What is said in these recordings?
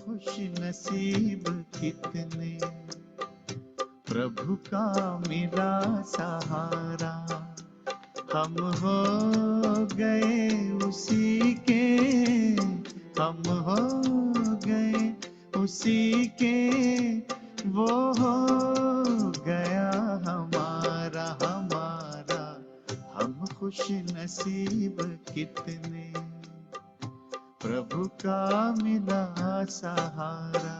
खुश नसीब कितने, प्रभु का मिला सहारा। हम हो गए उसी के, हम हो गए उसी के, वो हो गया हमारा हमारा। हम खुश नसीब कितने, प्रभु का मिला सहारा।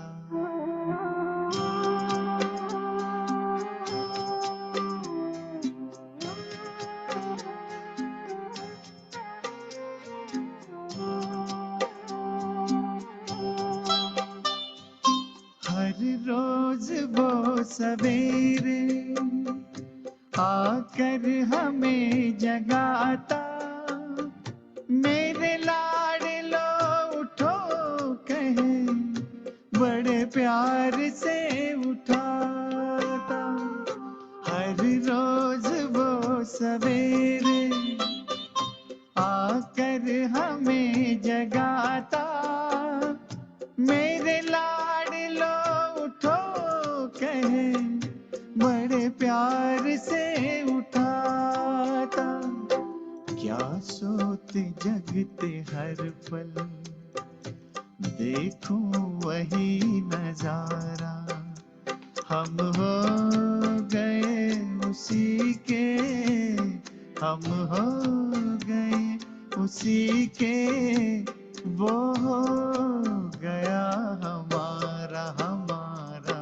हर रोज वो सवेरे आकर हमें जगाता, मेरे लाडलो उठो कहे, बड़े प्यार से उठाता। हर रोज वो सवेरे आकर हमें जगाता, मेरे लाडलो उठो कहे, बड़े प्यार से उठाता। क्या सोते जगते हर पल देखूं वही नजारा। हम हो गए उसी के, हम हो गए उसी के, वो हो गया हमारा हमारा।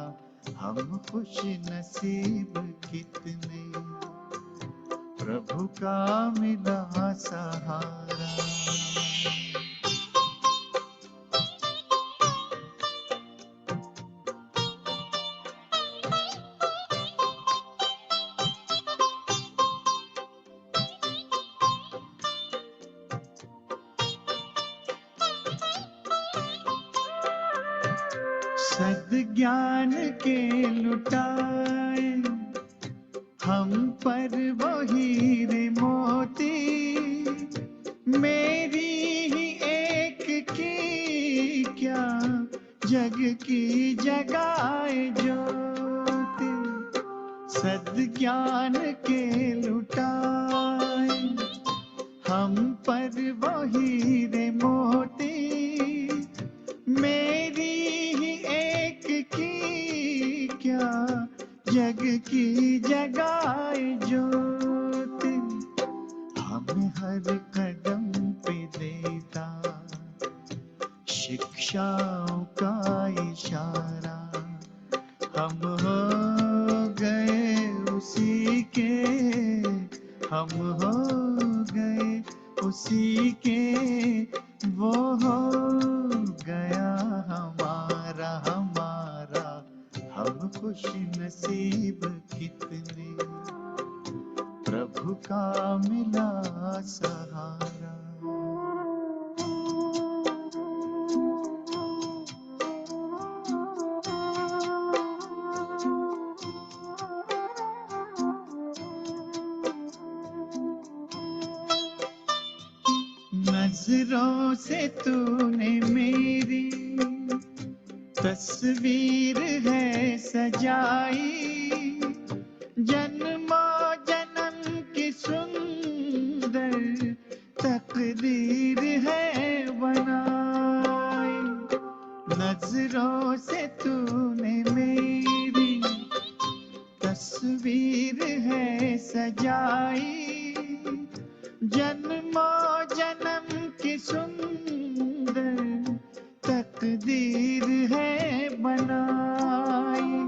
हम खुश नसीब कितने, प्रभु का मिला सहारा। सद्ज्ञान के लुटाए हम पर वो हीरे मोती, मेरी ही एक की क्या जग की जगाए ज्योति। सद्ज्ञान के लुटाए हम पर वो हीरे मोती, मेरी ही एक की क्या जग की जगाए ज्योति। हमें हर कदम पे देता शिक्षाओं का इशारा। हम हो गए उसी के, हम हो गए उसी के, वो हो गया हमारा हमारा। हम खुश नसीब कितने, प्रभु का मिला सहारा। नजरों से तूने मेरी तस्वीर है सजाई, जन्मों जन्म की सुंदर तकदीर है बनाई। नजरों से तूने मेरी तस्वीर है सजाई, जन्मों जन्म की सुंदर तकदीर है बनाई।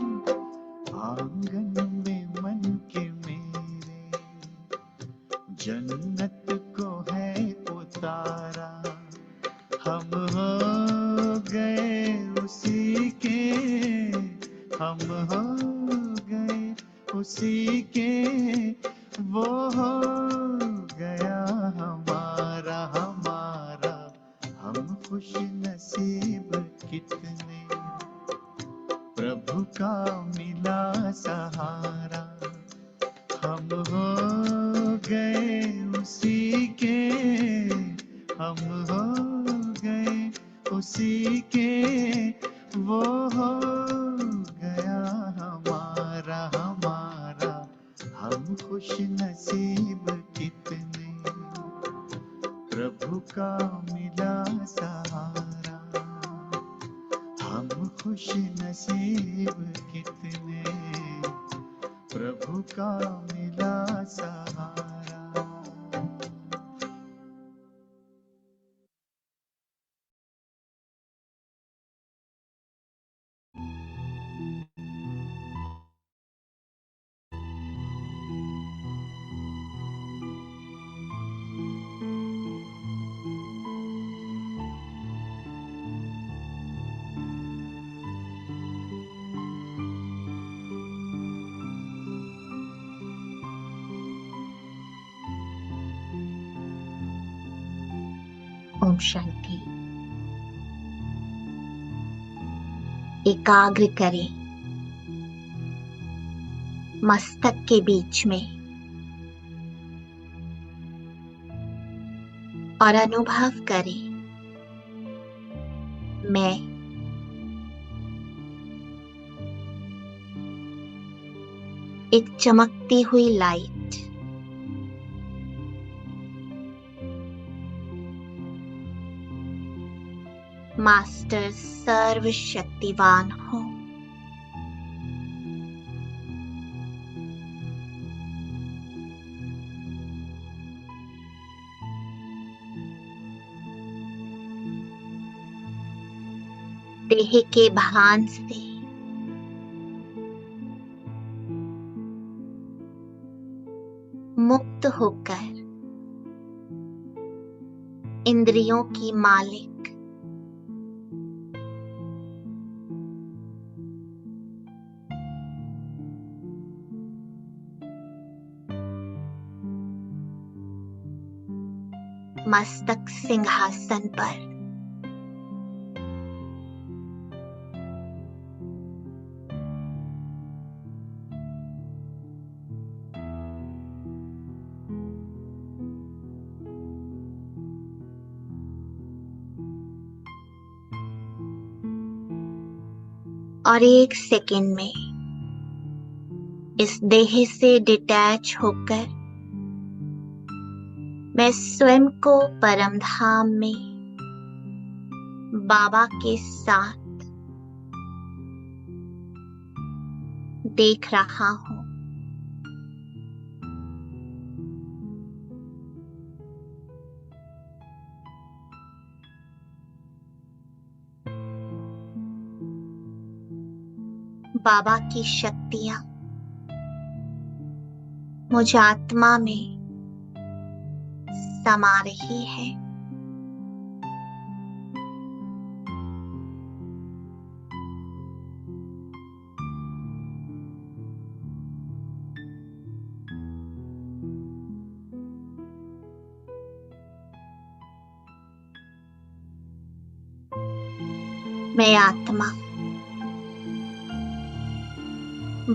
आंगन में मन के मेरे जन्नत को है उतारा। हम हो गए उसी के, हम हो गए उसी के, वो हो गया हमारा हमारा। हम खुश नसीब कितने, प्रभु का मिला सहारा। हम हो गए उसी के, हम हो गए उसी के, प्रभु का मिला सहारा। ओम शांति। एकाग्र करें मस्तक के बीच में और अनुभव करें मैं एक चमकती हुई लाइट, मास्टर सर्वशक्तिवान हूँ। देह के भान से मुक्त होकर इंद्रियों की मालिक मस्तक सिंहासन पर और एक सेकंड में इस देह से डिटैच होकर मैं स्वयं को परम धाम में बाबा के साथ देख रहा हूँ। बाबा की शक्तियां मुझ आत्मा में समा रही है। मैं आत्मा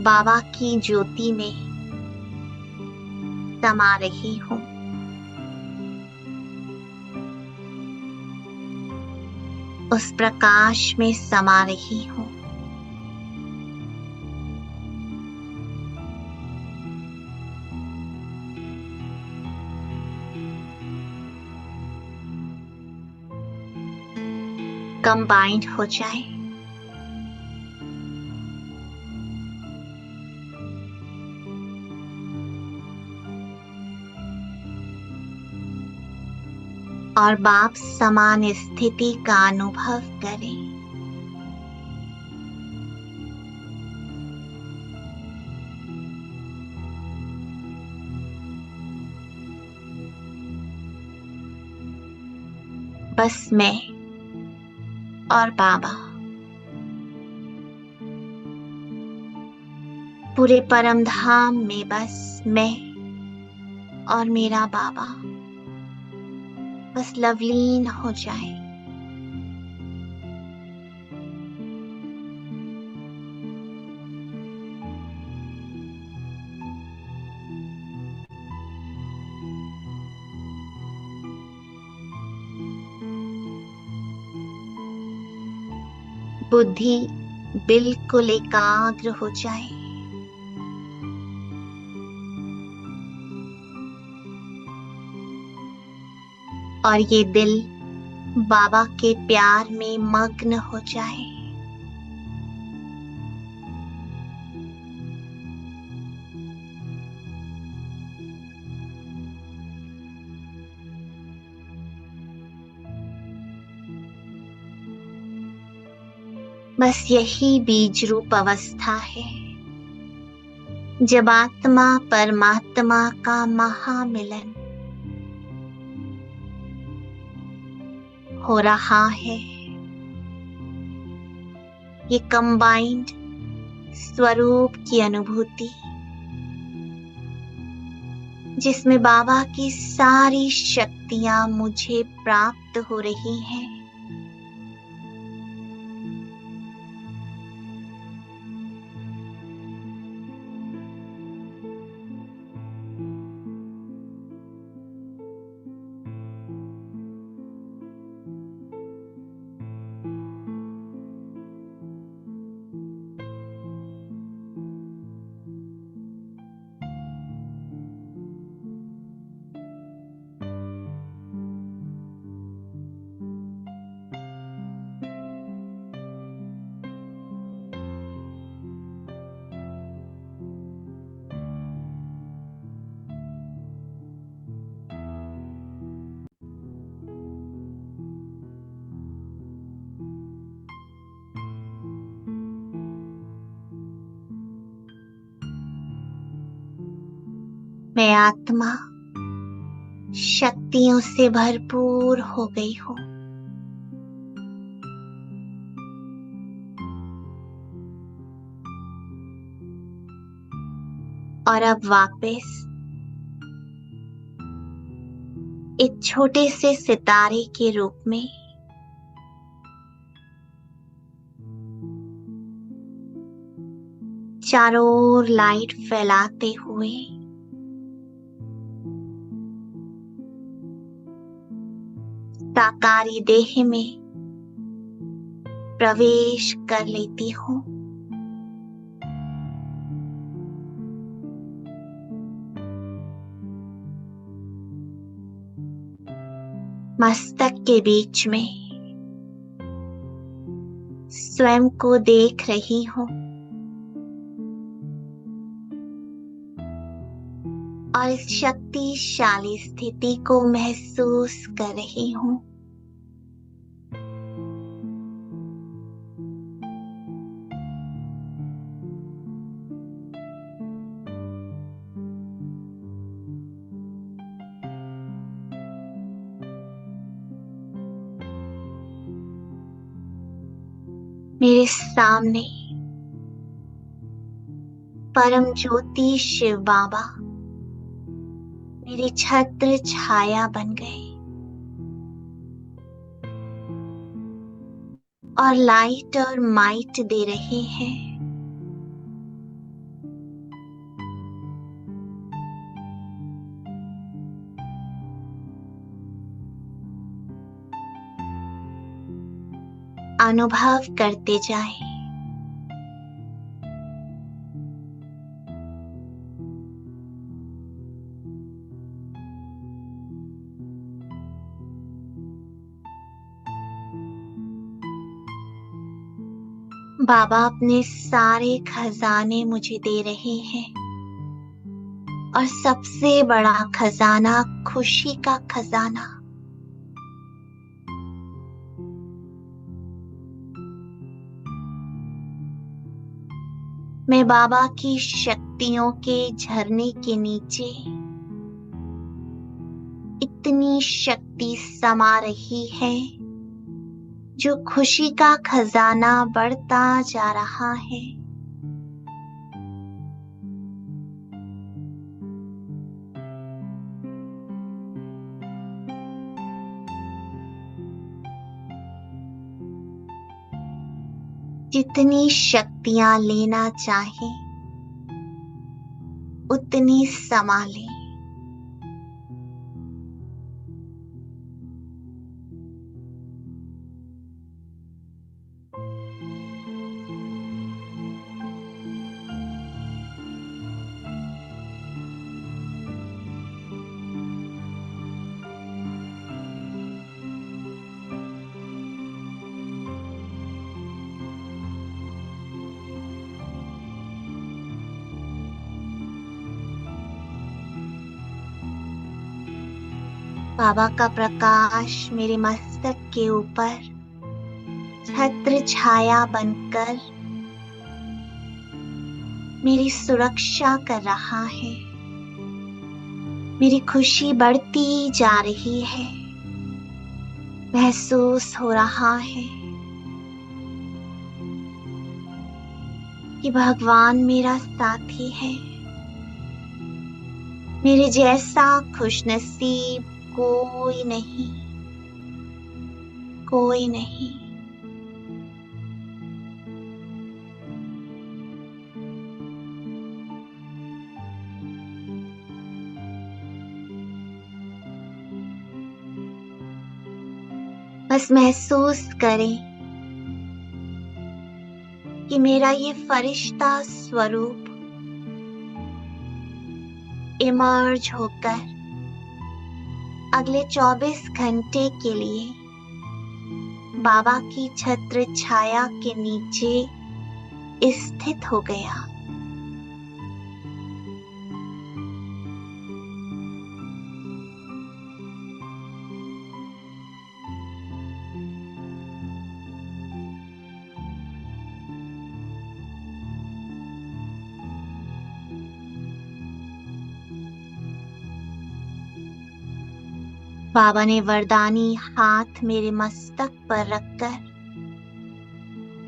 बाबा की ज्योति में समा रही हूँ। उस प्रकाश में समा रही हूँ। कंबाइंड हो जाए। और बाप समान स्थिति का अनुभव करें। बस मैं और बाबा पूरे परम धाम में, बस मैं और मेरा बाबा बस लवलीन हो जाए। बुद्धि बिल्कुल एकाग्र हो जाए। और ये दिल बाबा के प्यार में मग्न हो जाए। बस यही बीज रूप अवस्था है जब आत्मा परमात्मा का महामिलन हो रहा है। ये कंबाइंड स्वरूप की अनुभूति जिसमें बाबा की सारी शक्तियां मुझे प्राप्त हो रही हैं। मैं आत्मा शक्तियों से भरपूर हो गई हूँ। और अब वापस एक छोटे से सितारे के रूप में चारों ओर लाइट फैलाते हुए साकारी देह में प्रवेश कर लेती हूँ। मस्तक के बीच में स्वयं को देख रही हूँ और इस शक्तिशाली स्थिति को महसूस कर रही हूँ। मेरे सामने परम ज्योति शिव बाबा मेरी छत्र छाया बन गए और लाइट और माइट दे रहे हैं। अनुभव करते जाएं। बाबा अपने सारे खजाने मुझे दे रहे हैं और सबसे बड़ा खजाना खुशी का खजाना। मैं बाबा की शक्तियों के झरने के नीचे इतनी शक्ति समा रही है जो खुशी का खजाना बढ़ता जा रहा है। जितनी शक्तियां लेना चाहे उतनी समा लें। बाबा का प्रकाश मेरे मस्तक के ऊपर छत्र छाया बनकर मेरी सुरक्षा कर रहा है। मेरी खुशी बढ़ती जा रही है। महसूस हो रहा है कि भगवान मेरा साथी है। मेरे जैसा खुशनसीब कोई नहीं, कोई नहीं। बस महसूस करें कि मेरा ये फरिश्ता स्वरूप इमर्ज होकर अगले 24 घंटे के लिए बाबा की छत्र छाया के नीचे स्थित हो गया। बाबा ने वरदानी हाथ मेरे मस्तक पर रखकर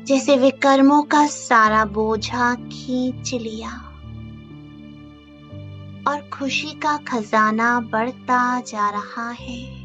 जैसे विकर्मों का सारा बोझा खींच लिया और खुशी का खजाना बढ़ता जा रहा है।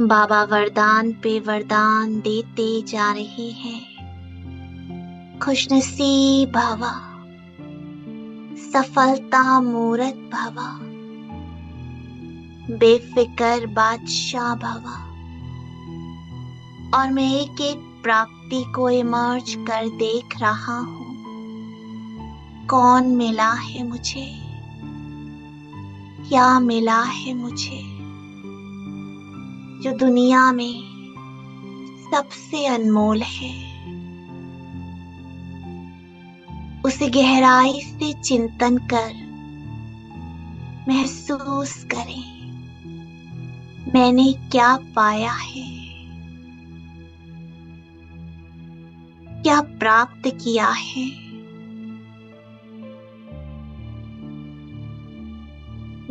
बाबा वरदान पे वरदान देते जा रहे हैं। खुशनसीब भव, सफलता मूरत भव, बेफिक्र बादशाह भव। और मैं एक एक प्राप्ति को इमर्ज कर देख रहा हूँ। कौन मिला है मुझे, क्या मिला है मुझे, जो दुनिया में सबसे अनमोल है। उसे गहराई से चिंतन कर महसूस करें, मैंने क्या पाया है, क्या प्राप्त किया है।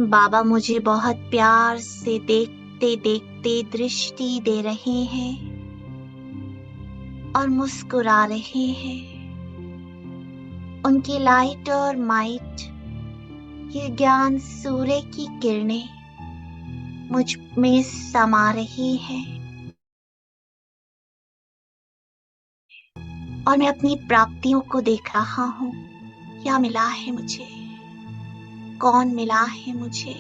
बाबा मुझे बहुत प्यार से देखते देखते दृष्टि दे रहे हैं और मुस्कुरा रहे हैं। उनकी लाइट और माइट, ये ज्ञान सूर्य की किरणें मुझ में समा रही है और मैं अपनी प्राप्तियों को देख रहा हूँ। क्या मिला है मुझे, कौन मिला है मुझे।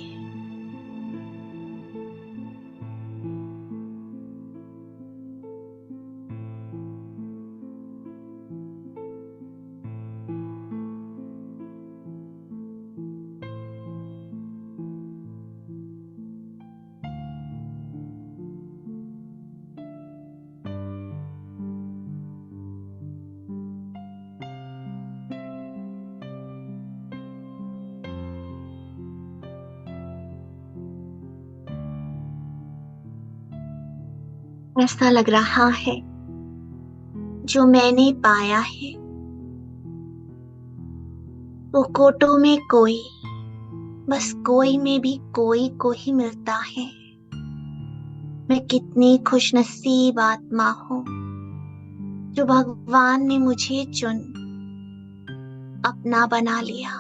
ऐसा लग रहा है जो मैंने पाया है वो कोटों में कोई, बस कोई में भी कोई को ही मिलता है। मैं कितनी खुशनसीब आत्मा हूँ जो भगवान ने मुझे चुन अपना बना लिया।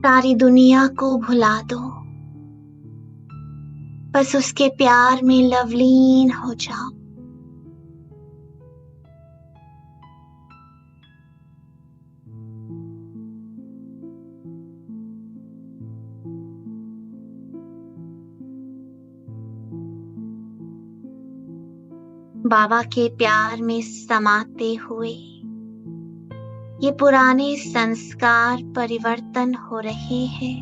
सारी दुनिया को भुला दो, बस उसके प्यार में लवलीन हो जाओ। बाबा के प्यार में समाते हुए ये पुराने संस्कार परिवर्तन हो रहे हैं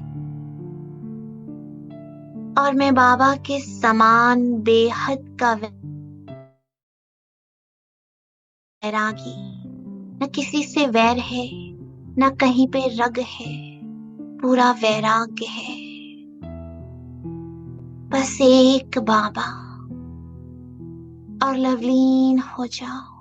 और मैं बाबा के समान बेहद का वैरागी, न किसी से वैर है, न कहीं पे रग है, पूरा वैराग्य है। बस एक बाबा और लवलीन हो जाओ।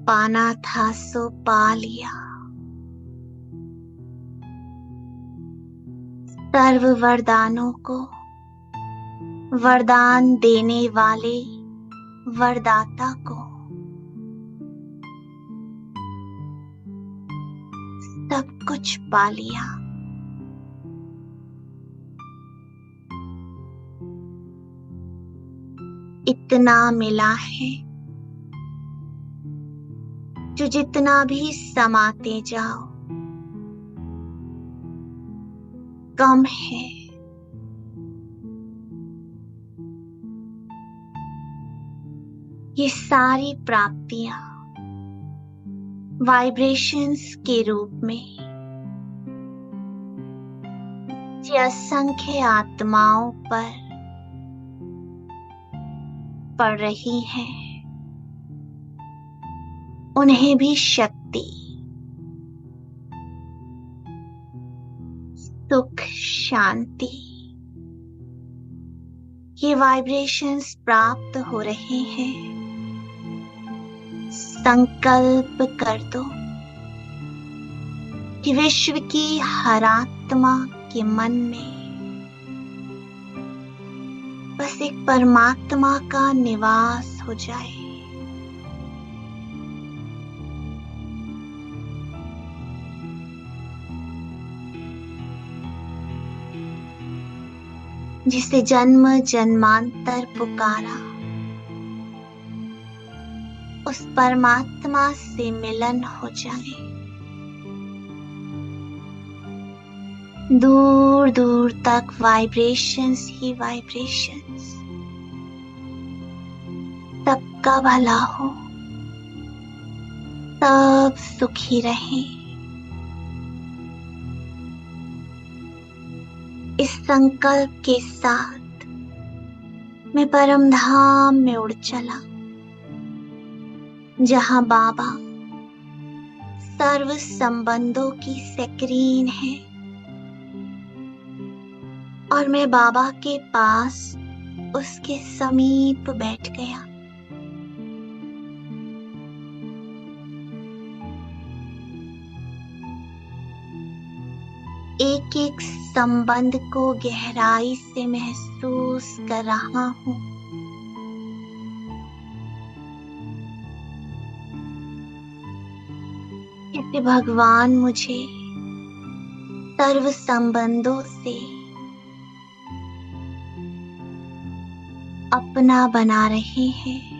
पाना था सो पा लिया, सर्व वरदानों को वरदान देने वाले वरदाता को सब कुछ पा लिया। इतना मिला है जो जितना भी समाते जाओ कम है। ये सारी प्राप्तियां वाइब्रेशंस के रूप में ये असंख्य आत्माओं पर पड़ रही है, उन्हें भी शक्ति, सुख, शांति, ये वाइब्रेशंस प्राप्त हो रहे हैं। संकल्प कर दो कि विश्व की हर आत्मा के मन में बस एक परमात्मा का निवास हो जाए। जिसे जन्म जन्मांतर पुकारा, उस परमात्मा से मिलन हो जाए। दूर दूर तक वाइब्रेशंस ही वाइब्रेशंस। सबका भला हो, सब सुखी रहें। इस संकल्प के साथ मैं परम धाम में उड़ चला, जहां बाबा सर्व संबंधों की स्क्रीन है और मैं बाबा के पास उसके समीप बैठ गया। एक एक संबंध को गहराई से महसूस कर रहा हूं। जैसे भगवान मुझे सर्व संबंधों से अपना बना रहे हैं।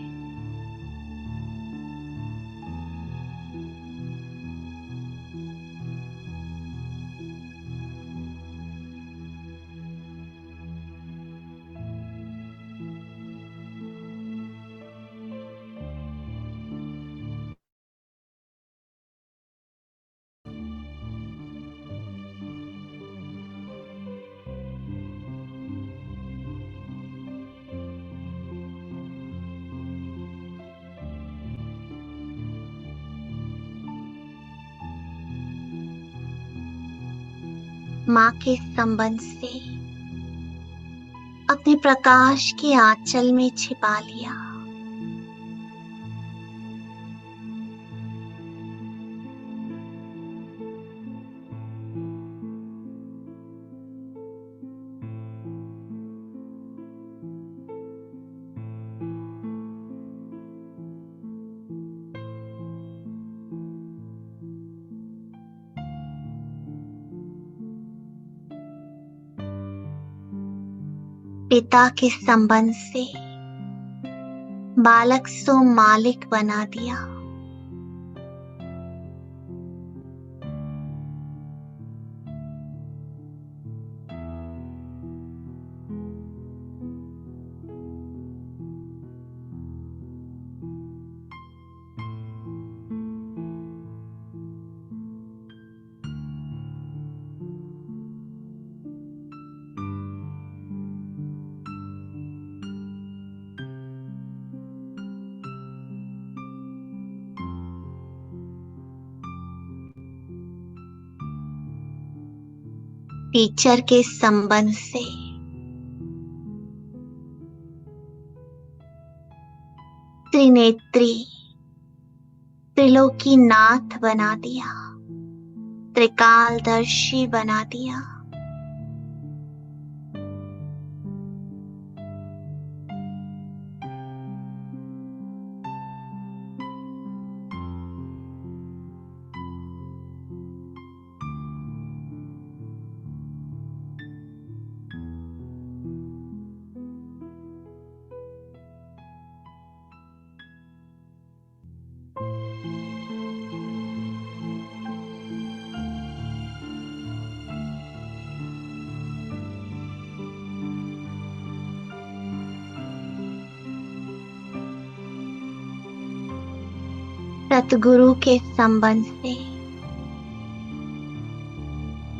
माँ के संबंध से अपने प्रकाश के आंचल में छिपा लिया। पिता के संबंध से बालक सो मालिक बना दिया। टीचर के संबंध से त्रिनेत्री, त्रिलोकीनाथ बना दिया, त्रिकालदर्शी बना दिया। सतगुरु के संबंध से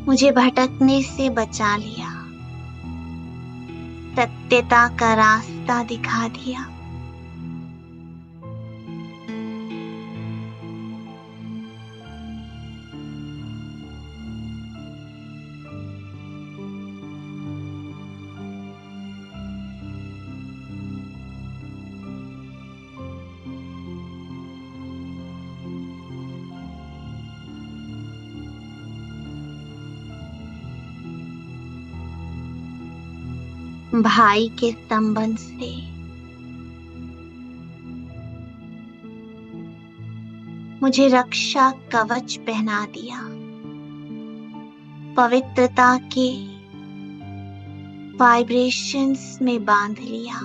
मुझे भटकने से बचा लिया, सत्यता का रास्ता दिखा दिया। भाई के संबंध से मुझे रक्षा कवच पहना दिया, पवित्रता के वाइब्रेशंस में बांध लिया।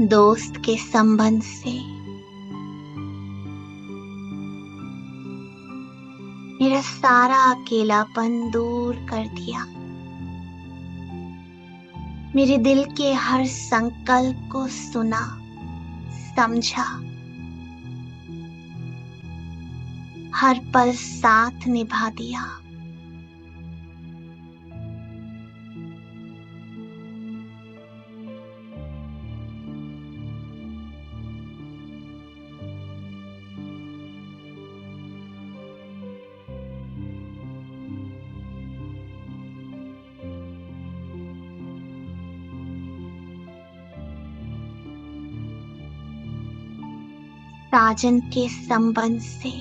दोस्त के संबंध से मेरा सारा अकेलापन दूर कर दिया, मेरे दिल के हर संकल्प को सुना, समझा, हर पल साथ निभा दिया। साजन के संबंध से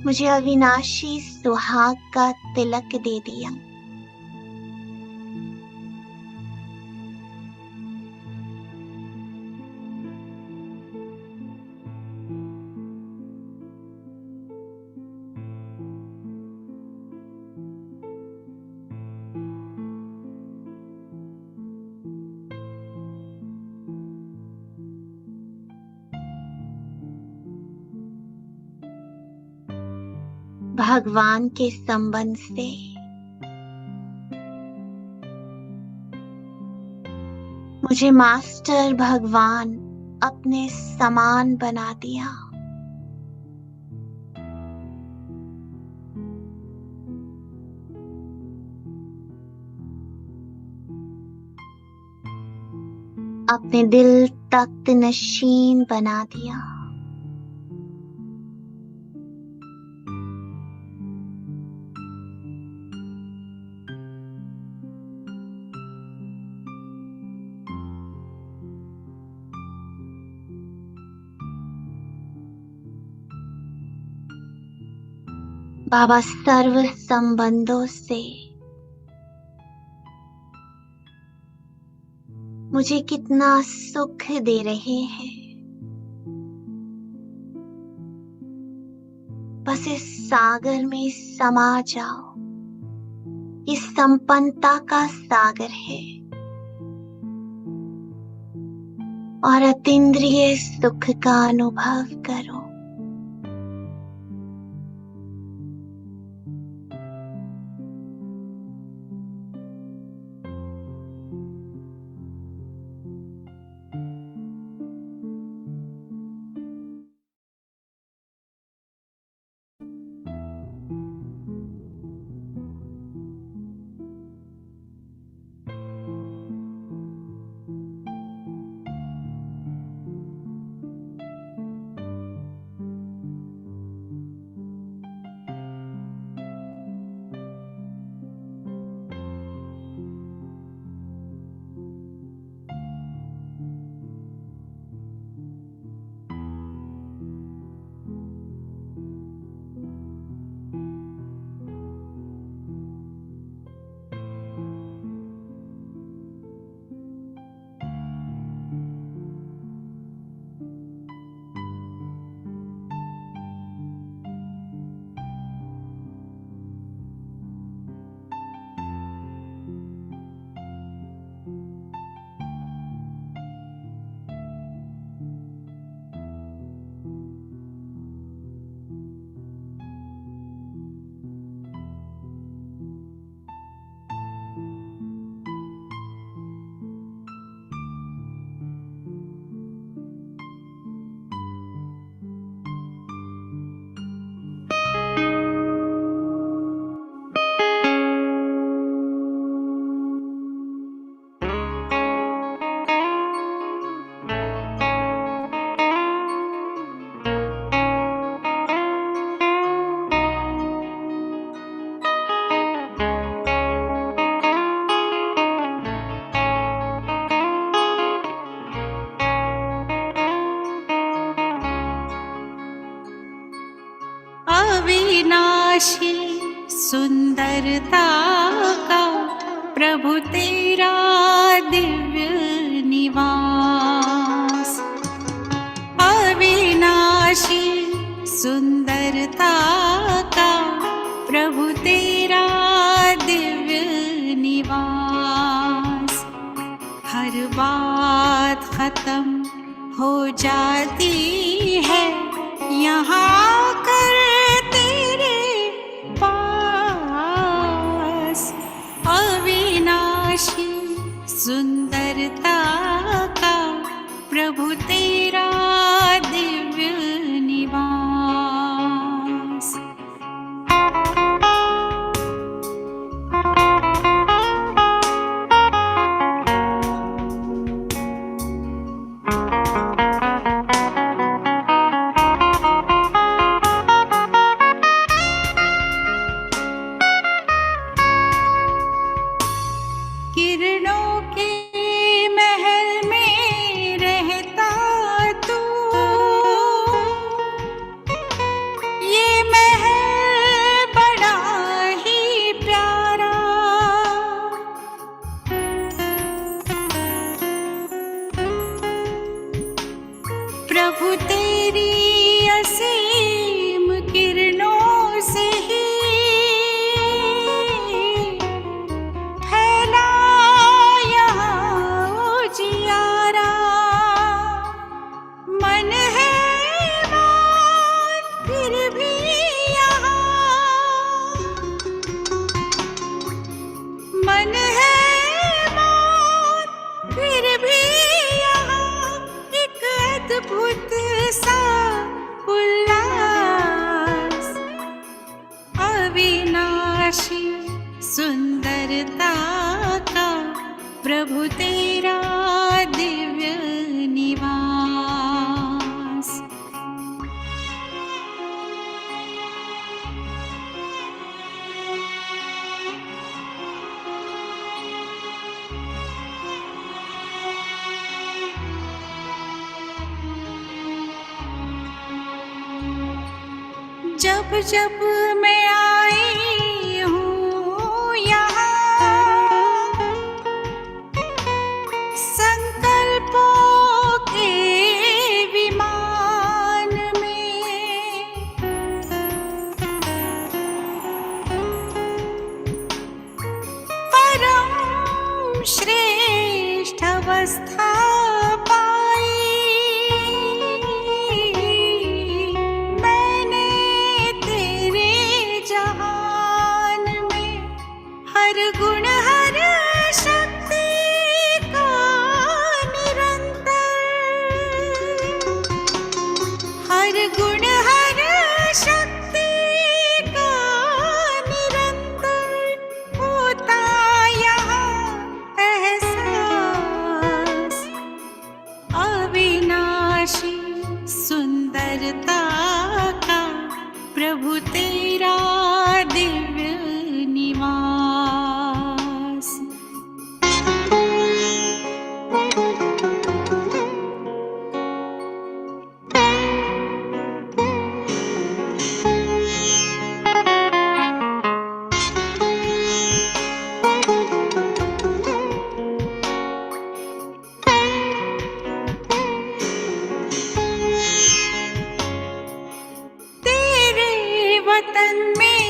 मुझे अविनाशी सुहाग का तिलक दे दिया, भगवान के संबंध से मुझे मास्टर भगवान अपने समान बना दिया। अपने दिल तख्त नशीन बना दिया। बाबा सर्व संबंधों से मुझे कितना सुख दे रहे हैं। बस इस सागर में समा जाओ, ये संपन्नता का सागर है और अतीन्द्रिय सुख का अनुभव करो। अविनाशी सुंदरता का प्रभु तेरा दिव्य निवास। अविनाशी सुंदरता का प्रभु तेरा दिव्य निवास। हर बात खत्म हो जाती है यहाँ कर तेरे पास। अविनाशी सुंदरता का प्रभु तेरा दिव्य निवास। किरणों के महल में रहता तू, ये महल बड़ा ही प्यारा। प्रभु तेरी असीम किरणों से ही फैला यहाँ उजियारा। मन है मौन फिर भी यहाँ, मन है मौन फिर भी यहाँ एक अद्भुत सा उल्लास। अविनाशी सुंदरता का प्रभु तेरा दिव्य निवास। जब जब मैं आई हूँ यहाँ संकल्पों के विमान में, परम श्रेष्ठ अवस्था पाई मैंने तेरे जहान में। हर गुण हर शक्ति का निरंतर, हर गुण हर शक्ति का निरंतर होता यहाँ एहसास। अविनाशी सुंदरता का प्रभु तेरा दिव्य निवास। तेरे वतन में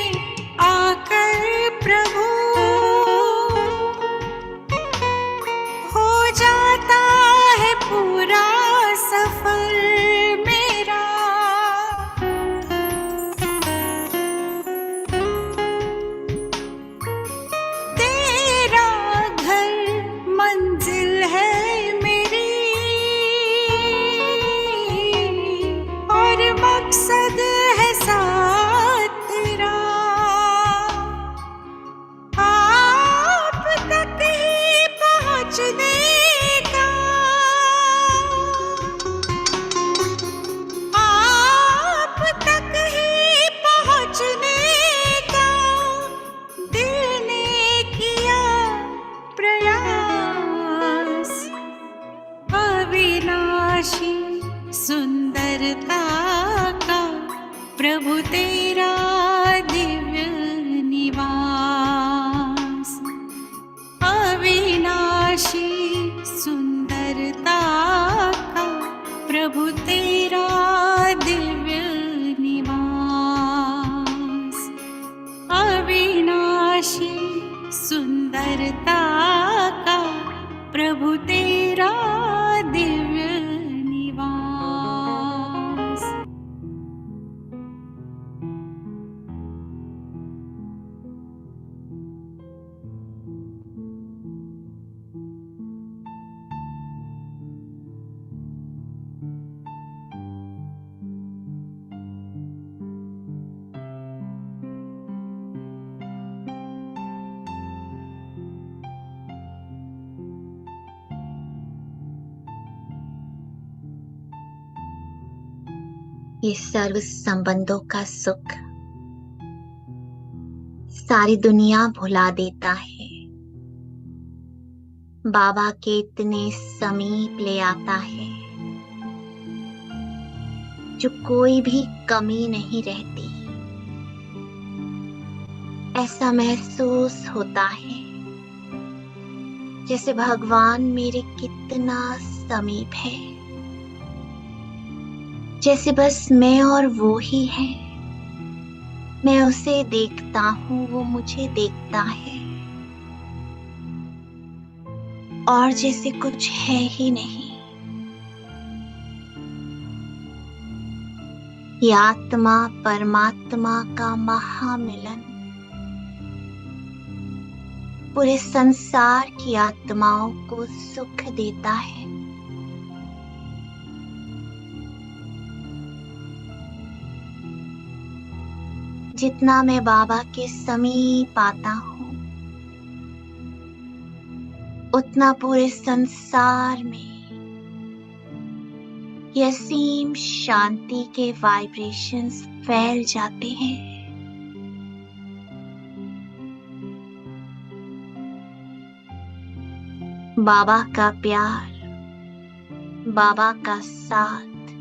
ये सर्व संबंधों का सुख सारी दुनिया भुला देता है, बाबा के इतने समीप ले आता है जो कोई भी कमी नहीं रहती। ऐसा महसूस होता है जैसे भगवान मेरे कितना समीप है, जैसे बस मैं और वो ही है। मैं उसे देखता हूँ, वो मुझे देखता है, और जैसे कुछ है ही नहीं। ये आत्मा परमात्मा का महामिलन पूरे संसार की आत्माओं को सुख देता है। जितना मैं बाबा के समीप आता हूँ, उतना पूरे संसार में ये असीम शांति के वाइब्रेशंस फैल जाते हैं। बाबा का प्यार, बाबा का साथ,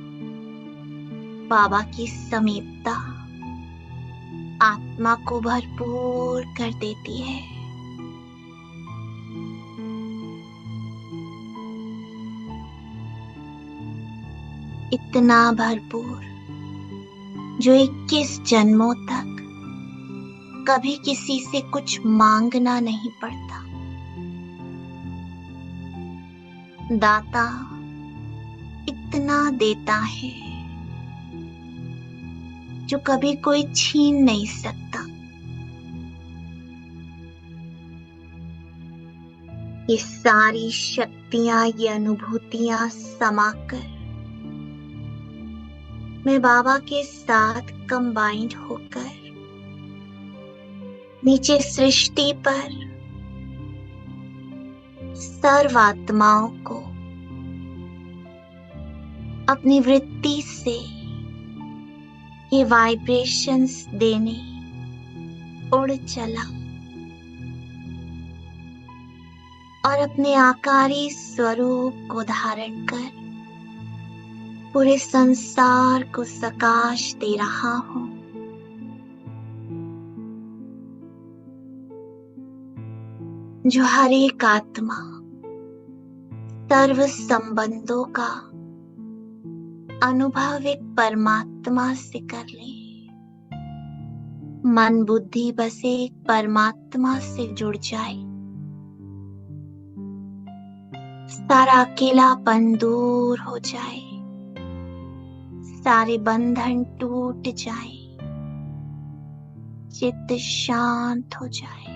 बाबा की समीपता आत्मा को भरपूर कर देती है। इतना भरपूर जो 21 जन्मों तक कभी किसी से कुछ मांगना नहीं पड़ता। दाता इतना देता है जो कभी कोई छीन नहीं सकता। ये सारी शक्तियां, ये अनुभूतियां समाकर मैं बाबा के साथ कंबाइंड होकर नीचे सृष्टि पर सर्वात्माओं को अपनी वृत्ति से ये वाइब्रेशंस देने उड़ चला और अपने आकारी स्वरूप को धारण कर पूरे संसार को प्रकाश दे रहा हूं। जो हर एक आत्मा सर्व संबंधों का अनुभव एक परमात्मा से कर ले। मन बुद्धि बस एक परमात्मा से जुड़ जाए, सारा अकेलापन दूर हो जाए, सारे बंधन टूट जाए, चित्त शांत हो जाए।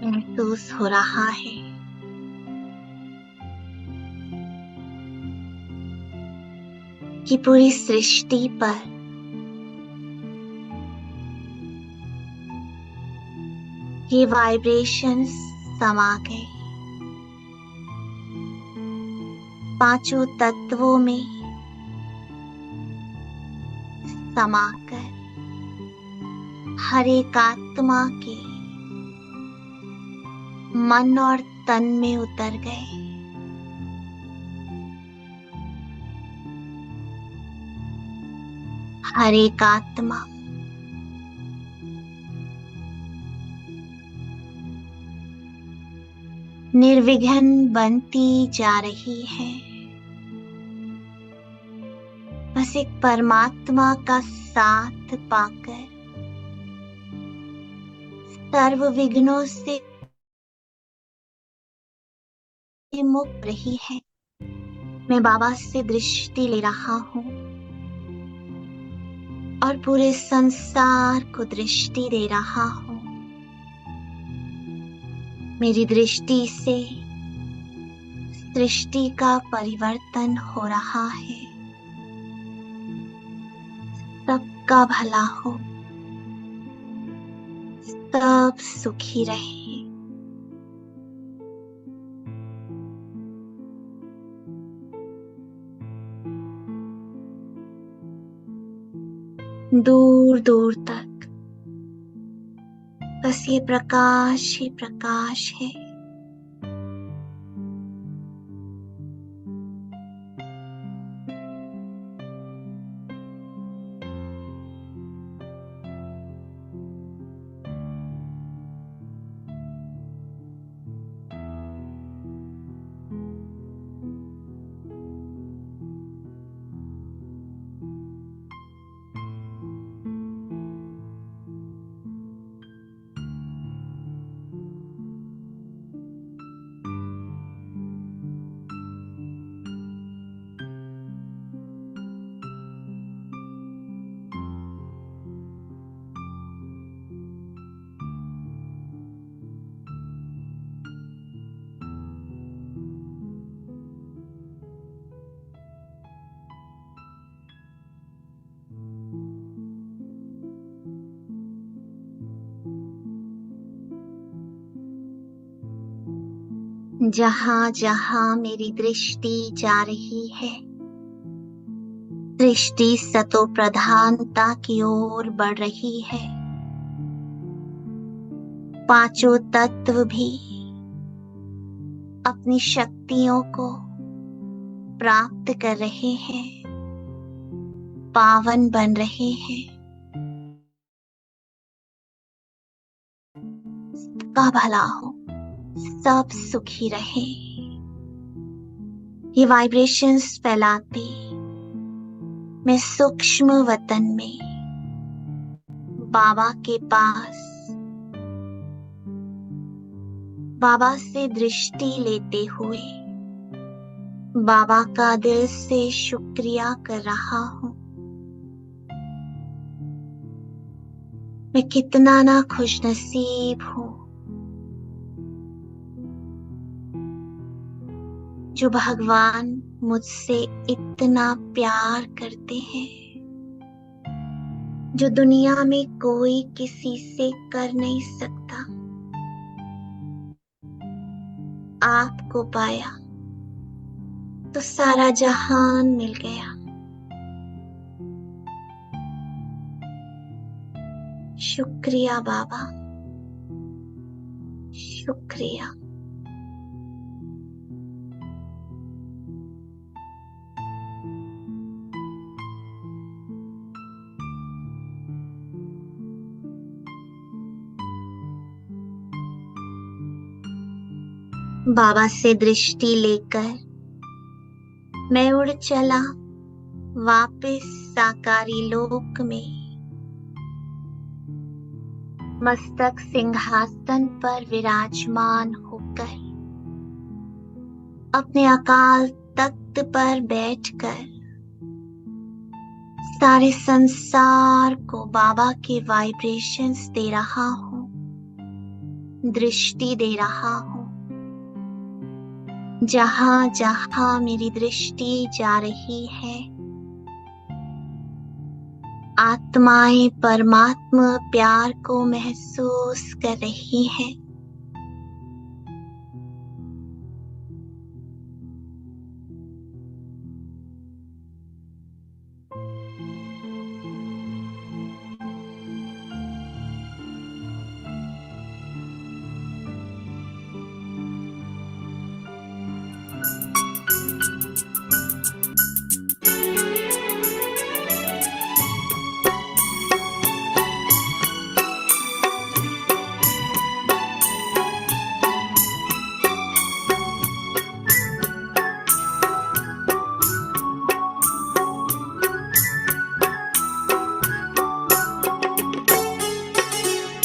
महसूस हो रहा है कि पूरी सृष्टि पर ये वाइब्रेशंस समा गए। पांचों तत्वों में समाकर हर एक आत्मा के मन और तन में उतर गए। हर एक आत्मा निर्विघ्न बनती जा रही है। बस एक परमात्मा का साथ पाकर सर्व विघ्नों से मुक्त रही है। मैं बाबा से दृष्टि ले रहा हूँ और पूरे संसार को दृष्टि दे रहा हूँ। मेरी दृष्टि से सृष्टि का परिवर्तन हो रहा है। सबका भला हो, सब सुखी रहे। दूर दूर तक बस ये प्रकाश ही प्रकाश है। जहां जहां मेरी दृष्टि जा रही है, दृष्टि सतो प्रधानता की ओर बढ़ रही है। पांचों तत्व भी अपनी शक्तियों को प्राप्त कर रहे हैं, पावन बन रहे हैं। सबका भला हो, सब सुखी रहे। ये वाइब्रेशंस फैलाते मैं सूक्ष्म वतन में बाबा के पास बाबा से दृष्टि लेते हुए बाबा का दिल से शुक्रिया कर रहा हूँ। मैं कितना ना खुशनसीब हूँ जो भगवान मुझसे इतना प्यार करते हैं, जो दुनिया में कोई किसी से कर नहीं सकता। आपको पाया तो सारा जहान मिल गया। शुक्रिया बाबा, शुक्रिया। बाबा से दृष्टि लेकर मैं उड़ चला वापस साकारी लोक में। मस्तक सिंहासन पर विराजमान होकर अपने अकाल तख्त पर बैठकर सारे संसार को बाबा के वाइब्रेशंस दे रहा हूँ। दृष्टि दे रहा हूँ। जहां जहां मेरी दृष्टि जा रही है, आत्माएं परमात्मा प्यार को महसूस कर रही हैं।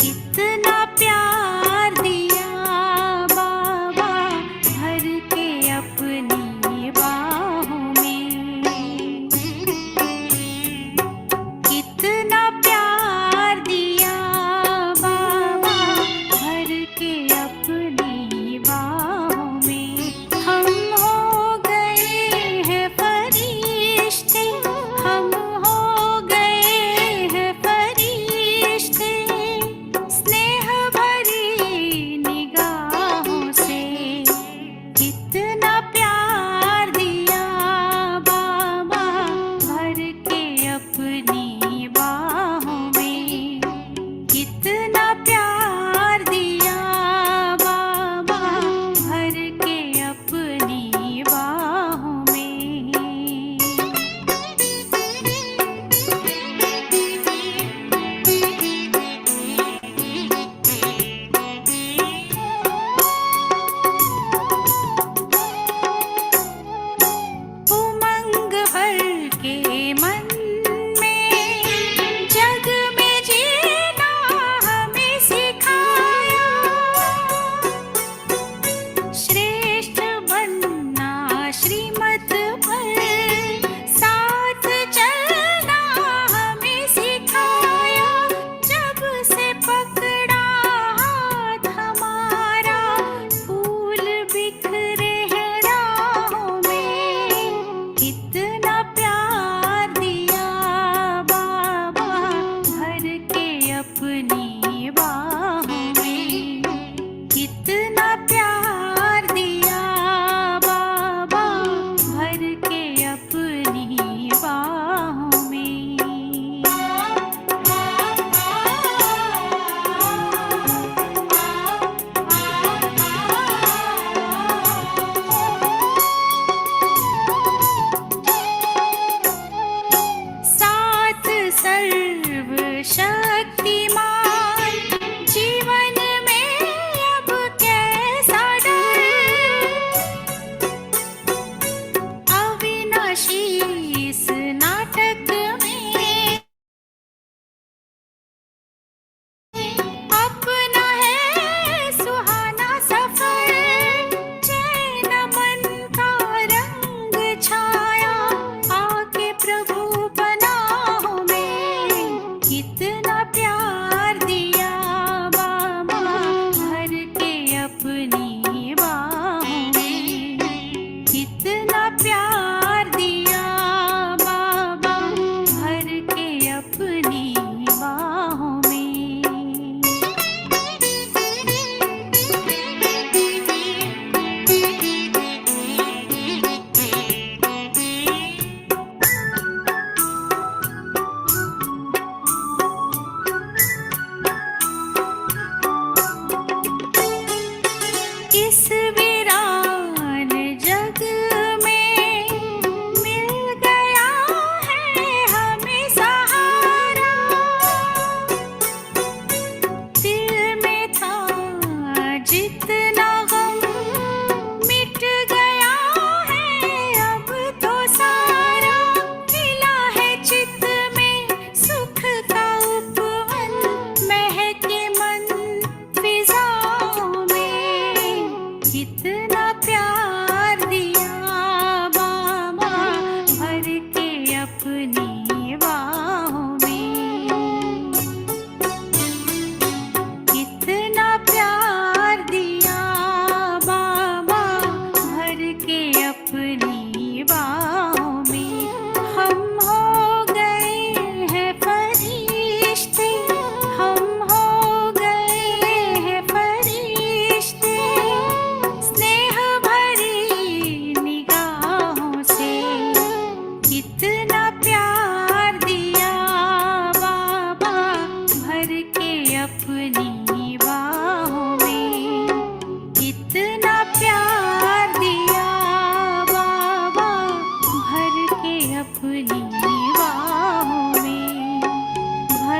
कितना